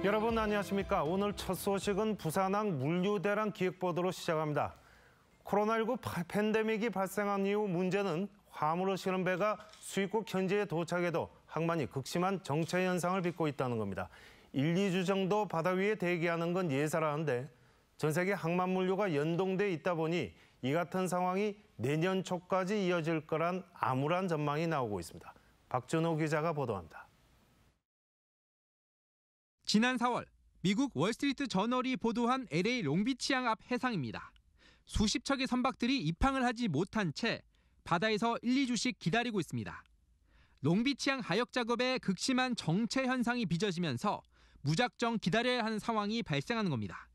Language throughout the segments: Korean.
여러분 안녕하십니까? 오늘 첫 소식은 부산항 물류대란 기획보도로 시작합니다. 코로나19 팬데믹이 발생한 이후 문제는 화물을 실은 배가 수입국 현지에 도착해도 항만이 극심한 정체 현상을 빚고 있다는 겁니다. 1, 2주 정도 바다 위에 대기하는 건 예사라는데 전 세계 항만 물류가 연동돼 있다 보니 이 같은 상황이 내년 초까지 이어질 거란 암울한 전망이 나오고 있습니다. 박준호 기자가 보도합니다. 지난 4월 미국 월스트리트 저널이 보도한 LA 롱비치항 앞 해상입니다. 수십 척의 선박들이 입항을 하지 못한 채 바다에서 1, 2주씩 기다리고 있습니다. 롱비치항 하역 작업에 극심한 정체 현상이 빚어지면서 무작정 기다려야 하는 상황이 발생하는 겁니다.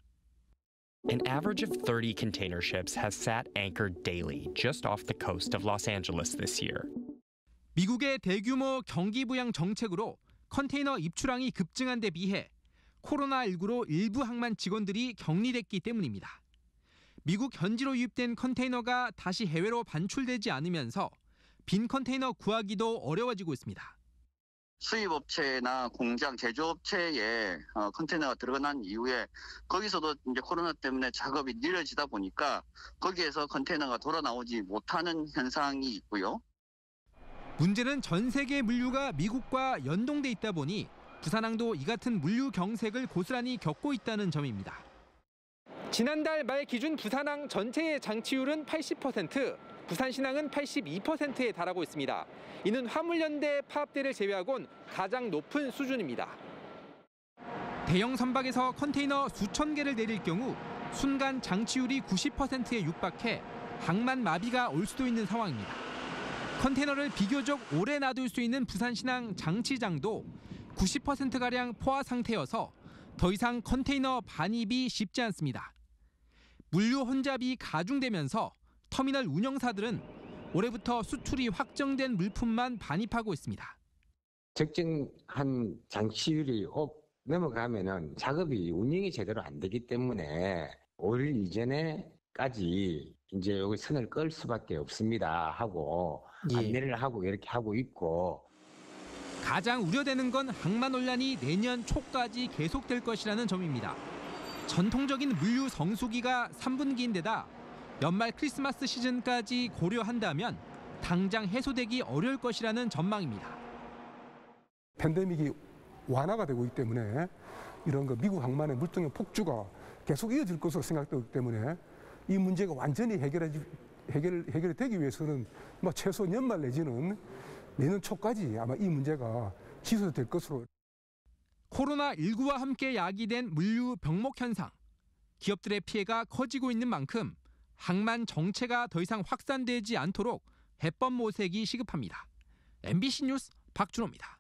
An average of 30 container ships has sat anchored daily just off the coast of Los Angeles this year. 미국의 대규모 경기 부양 정책으로 컨테이너 입출항이 급증한 데 비해 코로나19로 일부 항만 직원들이 격리됐기 때문입니다. 미국 현지로 유입된 컨테이너가 다시 해외로 반출되지 않으면서 빈 컨테이너 구하기도 어려워지고 있습니다. 수입업체나 공장, 제조업체에 컨테이너가 들어간 이후에 거기서도 이제 코로나 때문에 작업이 느려지다 보니까 거기에서 컨테이너가 돌아 나오지 못하는 현상이 있고요. 문제는 전 세계 물류가 미국과 연동돼 있다 보니 부산항도 이 같은 물류 경색을 고스란히 겪고 있다는 점입니다. 지난달 말 기준 부산항 전체의 장치율은 80%, 부산신항은 82%에 달하고 있습니다. 이는 화물연대 파업대를 제외하곤 가장 높은 수준입니다. 대형 선박에서 컨테이너 수천 개를 내릴 경우 순간 장치율이 90%에 육박해 항만 마비가 올 수도 있는 상황입니다. 컨테이너를 비교적 오래 놔둘 수 있는 부산신항 장치장도 90%가량 포화 상태여서 더 이상 컨테이너 반입이 쉽지 않습니다. 물류 혼잡이 가중되면서 터미널 운영사들은 올해부터 수출이 확정된 물품만 반입하고 있습니다. 적정한 장치율이 넘어가면은 작업이 운영이 제대로 안 되기 때문에 5일 이전에까지 이제 여기 선을 끌 수밖에 없습니다 하고 안내를 하고 이렇게 하고 있고. 가장 우려되는 건 항만 논란이 내년 초까지 계속될 것이라는 점입니다. 전통적인 물류 성수기가 3분기인데다 연말 크리스마스 시즌까지 고려한다면 당장 해소되기 어려울 것이라는 전망입니다. 팬데믹이 완화가 되고 있기 때문에 이런 미국 항만의 물동량 폭주가 계속 이어질 것으로 생각되기 때문에 이 문제가 완전히 해결이 되기 위해서는 최소 연말 내지는 내년 초까지 아마 이 문제가 지속될 것으로. 코로나19와 함께 야기된 물류 병목 현상. 기업들의 피해가 커지고 있는 만큼 항만 정체가 더 이상 확산되지 않도록 해법 모색이 시급합니다. MBC 뉴스 박준호입니다.